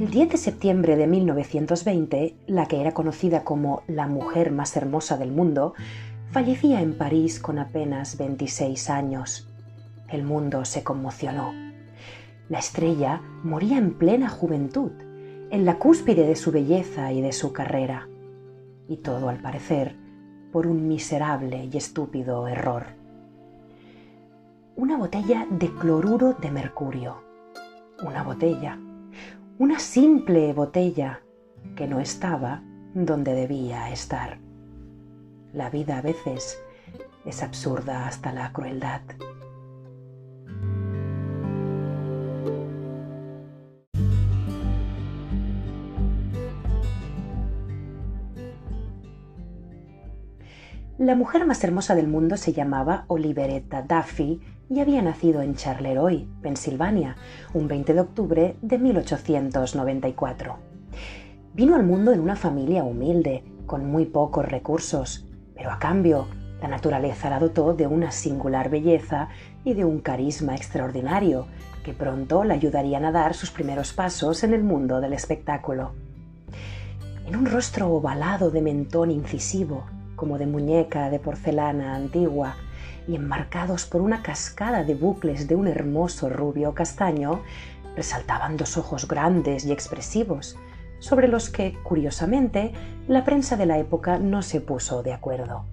El 10 de septiembre de 1920, la que era conocida como la mujer más hermosa del mundo, fallecía en París con apenas 26 años. El mundo se conmocionó. La estrella moría en plena juventud, en la cúspide de su belleza y de su carrera. Y todo, al parecer, por un miserable y estúpido error. Una botella de cloruro de mercurio. Una botella. Una simple botella que no estaba donde debía estar. La vida a veces es absurda hasta la crueldad. La mujer más hermosa del mundo se llamaba Oliveretta Duffy y había nacido en Charleroi, Pensilvania, un 20 de octubre de 1894. Vino al mundo en una familia humilde, con muy pocos recursos, pero a cambio, la naturaleza la dotó de una singular belleza y de un carisma extraordinario, que pronto la ayudarían a dar sus primeros pasos en el mundo del espectáculo. En un rostro ovalado de mentón incisivo, como de muñeca de porcelana antigua, y enmarcados por una cascada de bucles de un hermoso rubio castaño, resaltaban dos ojos grandes y expresivos, sobre los que, curiosamente, la prensa de la época no se puso de acuerdo.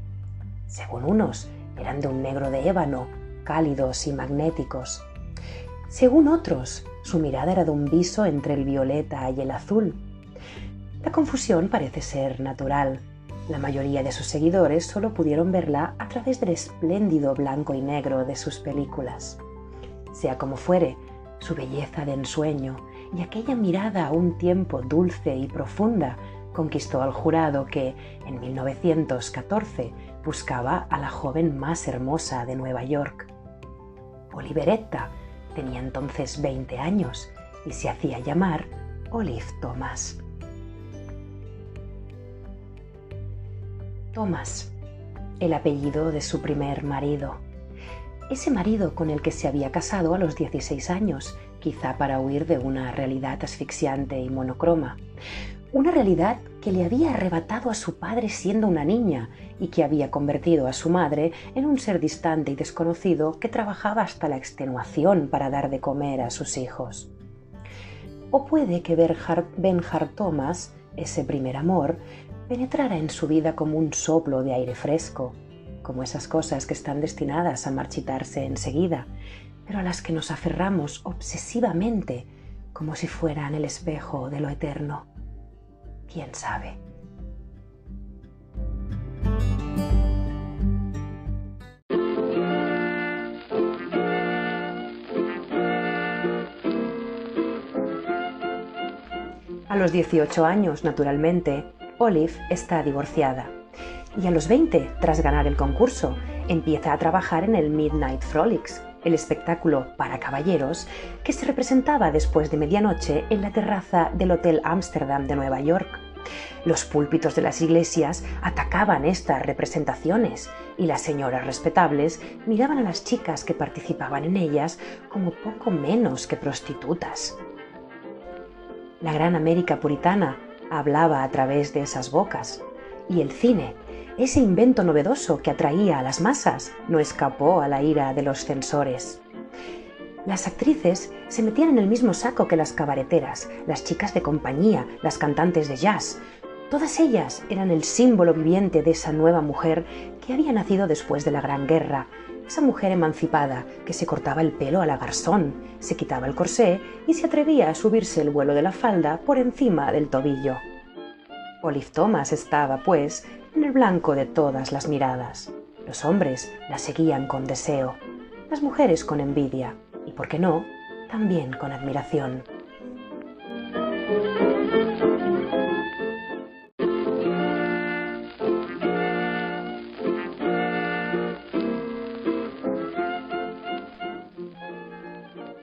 Según unos, eran de un negro de ébano, cálidos y magnéticos. Según otros, su mirada era de un viso entre el violeta y el azul. La confusión parece ser natural. La mayoría de sus seguidores solo pudieron verla a través del espléndido blanco y negro de sus películas. Sea como fuere, su belleza de ensueño y aquella mirada a un tiempo dulce y profunda conquistó al jurado que, en 1914, buscaba a la joven más hermosa de Nueva York. Oliveretta tenía entonces 20 años y se hacía llamar Olive Thomas. Thomas, el apellido de su primer marido. Ese marido con el que se había casado a los 16 años, quizá para huir de una realidad asfixiante y monocroma. Una realidad que le había arrebatado a su padre siendo una niña y que había convertido a su madre en un ser distante y desconocido que trabajaba hasta la extenuación para dar de comer a sus hijos. O puede que Bernhard Thomas, ese primer amor, penetrara en su vida como un soplo de aire fresco, como esas cosas que están destinadas a marchitarse enseguida, pero a las que nos aferramos obsesivamente como si fueran el espejo de lo eterno. ¿Quién sabe? A los 18 años, naturalmente, Olive está divorciada y a los 20, tras ganar el concurso, empieza a trabajar en el Midnight Frolics, el espectáculo para caballeros que se representaba después de medianoche en la terraza del Hotel Amsterdam de Nueva York. Los púlpitos de las iglesias atacaban estas representaciones y las señoras respetables miraban a las chicas que participaban en ellas como poco menos que prostitutas. La gran América puritana hablaba a través de esas bocas, y el cine, ese invento novedoso que atraía a las masas, no escapó a la ira de los censores. Las actrices se metían en el mismo saco que las cabareteras, las chicas de compañía, las cantantes de jazz. Todas ellas eran el símbolo viviente de esa nueva mujer que había nacido después de la Gran Guerra, esa mujer emancipada que se cortaba el pelo a la Garzón, se quitaba el corsé y se atrevía a subirse el vuelo de la falda por encima del tobillo. Olive Thomas estaba, pues, en el blanco de todas las miradas. Los hombres la seguían con deseo, las mujeres con envidia y, por qué no, también con admiración.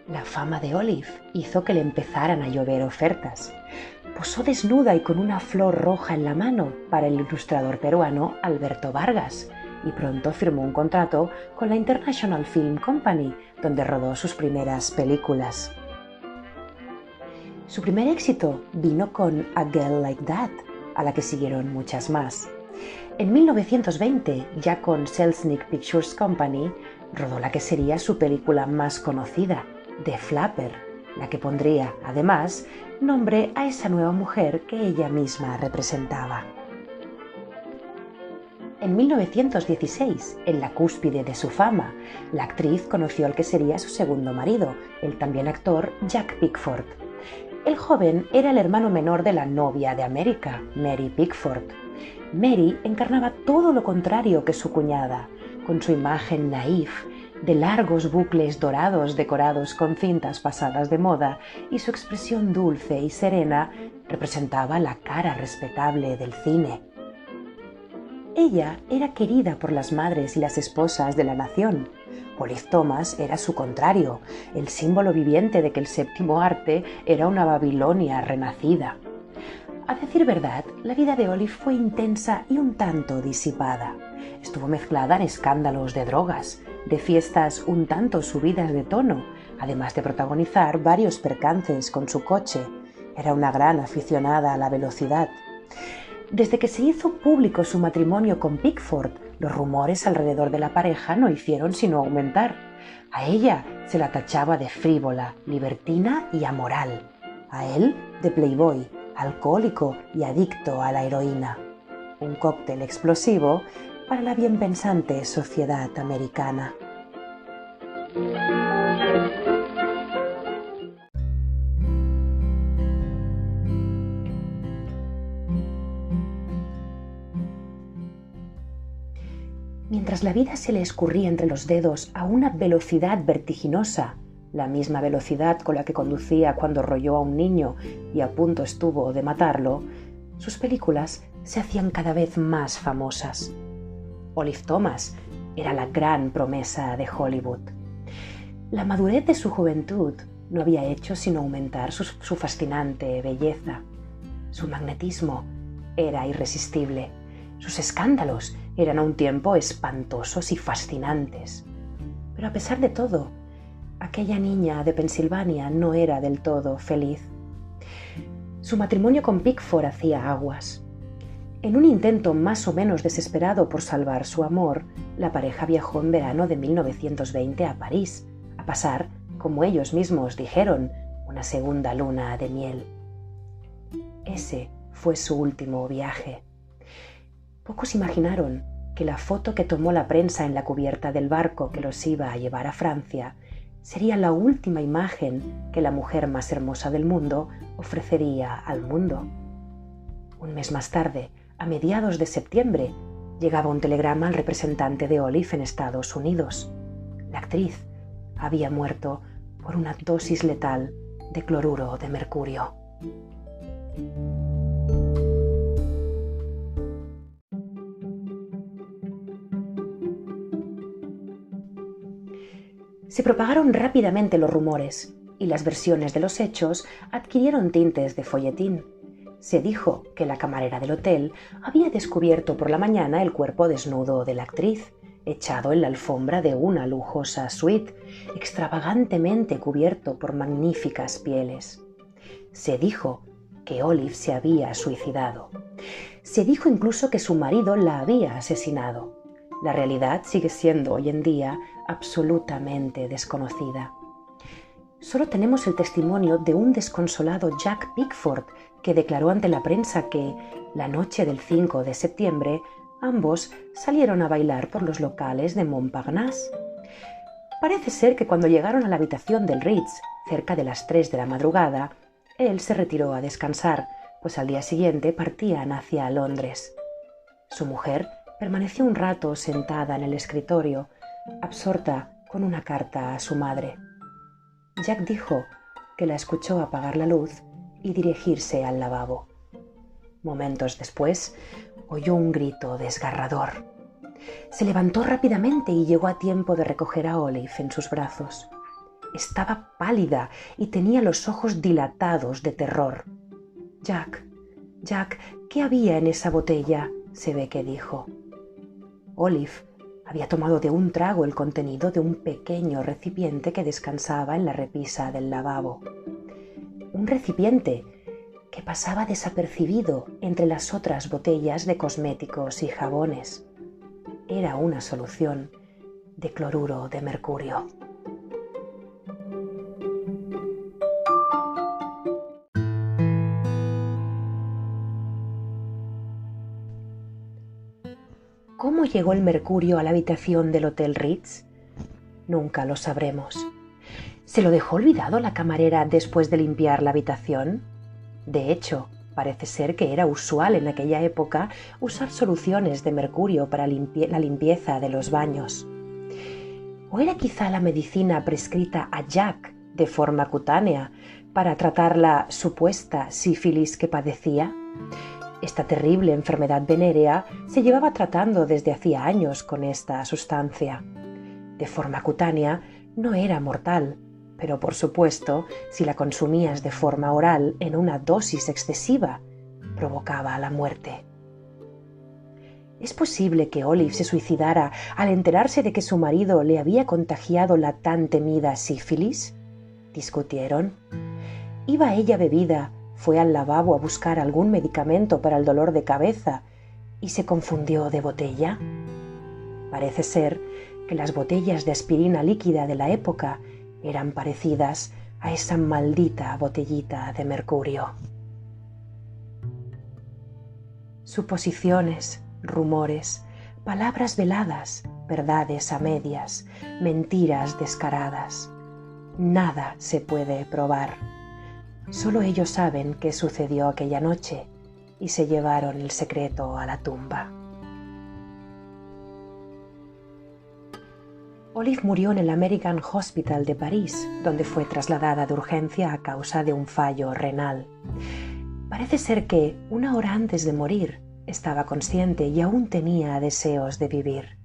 La fama de Olive hizo que le empezaran a llover ofertas. Posó desnuda y con una flor roja en la mano para el ilustrador peruano Alberto Vargas y pronto firmó un contrato con la International Film Company, donde rodó sus primeras películas. Su primer éxito vino con A Girl Like That, a la que siguieron muchas más. En 1920, ya con Selznick Pictures Company, rodó la que sería su película más conocida, The Flapper, la que pondría, además, nombre a esa nueva mujer que ella misma representaba. En 1916, en la cúspide de su fama, la actriz conoció al que sería su segundo marido, el también actor Jack Pickford. El joven era el hermano menor de la novia de América, Mary Pickford. Mary encarnaba todo lo contrario que su cuñada, con su imagen naif, de largos bucles dorados decorados con cintas pasadas de moda, y su expresión dulce y serena representaba la cara respetable del cine. Ella era querida por las madres y las esposas de la nación. Olive Thomas era su contrario, el símbolo viviente de que el séptimo arte era una Babilonia renacida. A decir verdad, la vida de Olive fue intensa y un tanto disipada. Estuvo mezclada en escándalos de drogas, de fiestas un tanto subidas de tono, además de protagonizar varios percances con su coche. Era una gran aficionada a la velocidad. Desde que se hizo público su matrimonio con Pickford, los rumores alrededor de la pareja no hicieron sino aumentar. A ella se la tachaba de frívola, libertina y amoral. A él de playboy, alcohólico y adicto a la heroína. Un cóctel explosivo para la bien pensante sociedad americana. Mientras la vida se le escurría entre los dedos a una velocidad vertiginosa, la misma velocidad con la que conducía cuando arrolló a un niño y a punto estuvo de matarlo, sus películas se hacían cada vez más famosas. Olive Thomas era la gran promesa de Hollywood. La madurez de su juventud no había hecho sino aumentar su fascinante belleza. Su magnetismo era irresistible. Sus escándalos eran a un tiempo espantosos y fascinantes. Pero a pesar de todo, aquella niña de Pensilvania no era del todo feliz. Su matrimonio con Pickford hacía aguas. En un intento más o menos desesperado por salvar su amor, la pareja viajó en verano de 1920 a París, a pasar, como ellos mismos dijeron, una segunda luna de miel. Ese fue su último viaje. Pocos imaginaron que la foto que tomó la prensa en la cubierta del barco que los iba a llevar a Francia sería la última imagen que la mujer más hermosa del mundo ofrecería al mundo. Un mes más tarde, a mediados de septiembre, llegaba un telegrama al representante de Olive en Estados Unidos. La actriz había muerto por una dosis letal de cloruro de mercurio. Se propagaron rápidamente los rumores y las versiones de los hechos adquirieron tintes de folletín. Se dijo que la camarera del hotel había descubierto por la mañana el cuerpo desnudo de la actriz, echado en la alfombra de una lujosa suite, extravagantemente cubierto por magníficas pieles. Se dijo que Olive se había suicidado. Se dijo incluso que su marido la había asesinado. La realidad sigue siendo hoy en día absolutamente desconocida. Solo tenemos el testimonio de un desconsolado Jack Pickford que declaró ante la prensa que, la noche del 5 de septiembre, ambos salieron a bailar por los locales de Montparnasse. Parece ser que cuando llegaron a la habitación del Ritz, cerca de las 3 de la madrugada, él se retiró a descansar, pues al día siguiente partían hacia Londres. Su mujer permaneció un rato sentada en el escritorio, absorta con una carta a su madre. Jack dijo que la escuchó apagar la luz y dirigirse al lavabo. Momentos después, oyó un grito desgarrador. Se levantó rápidamente y llegó a tiempo de recoger a Olive en sus brazos. Estaba pálida y tenía los ojos dilatados de terror. Jack, ¿qué había en esa botella?, se ve que dijo. Olive había tomado de un trago el contenido de un pequeño recipiente que descansaba en la repisa del lavabo. un recipiente que pasaba desapercibido entre las otras botellas de cosméticos y jabones. Era una solución de cloruro de mercurio. ¿Cómo llegó el mercurio a la habitación del Hotel Ritz? Nunca lo sabremos. ¿Se lo dejó olvidado la camarera después de limpiar la habitación? De hecho, parece ser que era usual en aquella época usar soluciones de mercurio para la limpieza de los baños. ¿O era quizá la medicina prescrita a Jack de forma cutánea para tratar la supuesta sífilis que padecía? Esta terrible enfermedad venérea se llevaba tratando desde hacía años con esta sustancia. De forma cutánea no era mortal, pero por supuesto, si la consumías de forma oral en una dosis excesiva, provocaba la muerte. ¿Es posible que Olive se suicidara al enterarse de que su marido le había contagiado la tan temida sífilis? Discutieron. ¿Iba ella bebida? Fue al lavabo a buscar algún medicamento para el dolor de cabeza y se confundió de botella. Parece ser que las botellas de aspirina líquida de la época eran parecidas a esa maldita botellita de mercurio. Suposiciones, rumores, palabras veladas, verdades a medias, mentiras descaradas. Nada se puede probar. Solo ellos saben qué sucedió aquella noche y se llevaron el secreto a la tumba. Olive murió en el American Hospital de París, donde fue trasladada de urgencia a causa de un fallo renal. Parece ser que, 1 hora antes de morir, estaba consciente y aún tenía deseos de vivir.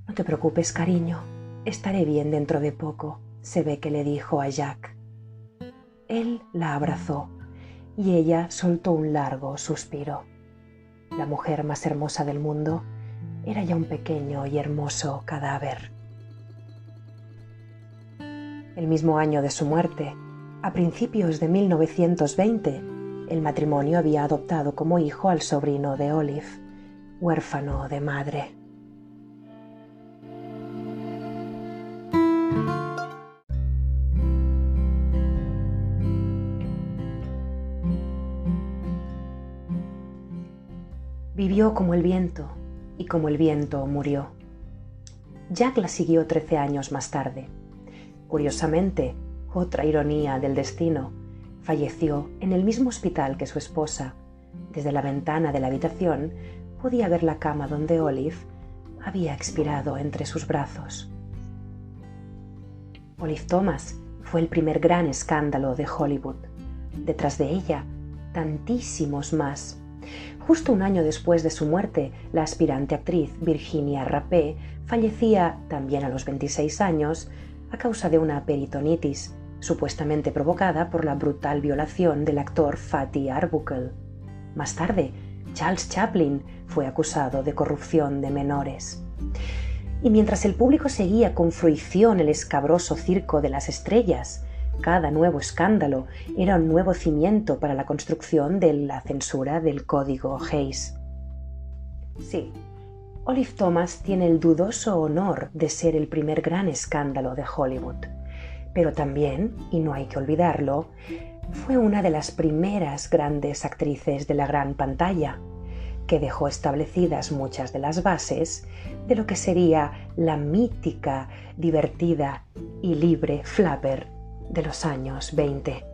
«No te preocupes, cariño, estaré bien dentro de poco», se ve que le dijo a Jack. Él la abrazó y ella soltó un largo suspiro. La mujer más hermosa del mundo era ya un pequeño y hermoso cadáver. El mismo año de su muerte, a principios de 1920, el matrimonio había adoptado como hijo al sobrino de Olive, huérfano de madre. Vivió como el viento y como el viento murió. Jack la siguió 13 años más tarde. Curiosamente, otra ironía del destino, falleció en el mismo hospital que su esposa. Desde la ventana de la habitación podía ver la cama donde Olive había expirado entre sus brazos. Olive Thomas fue el primer gran escándalo de Hollywood. Detrás de ella, tantísimos más. Justo 1 año después de su muerte, la aspirante actriz Virginia Rapé fallecía, también a los 26 años, a causa de una peritonitis, supuestamente provocada por la brutal violación del actor Fatty Arbuckle. Más tarde, Charles Chaplin fue acusado de corrupción de menores. Y mientras el público seguía con fruición el escabroso circo de las estrellas, cada nuevo escándalo era un nuevo cimiento para la construcción de la censura del Código Hays. Sí, Olive Thomas tiene el dudoso honor de ser el primer gran escándalo de Hollywood, pero también, y no hay que olvidarlo, fue una de las primeras grandes actrices de la gran pantalla, que dejó establecidas muchas de las bases de lo que sería la mítica, divertida y libre Flapper de los años 20.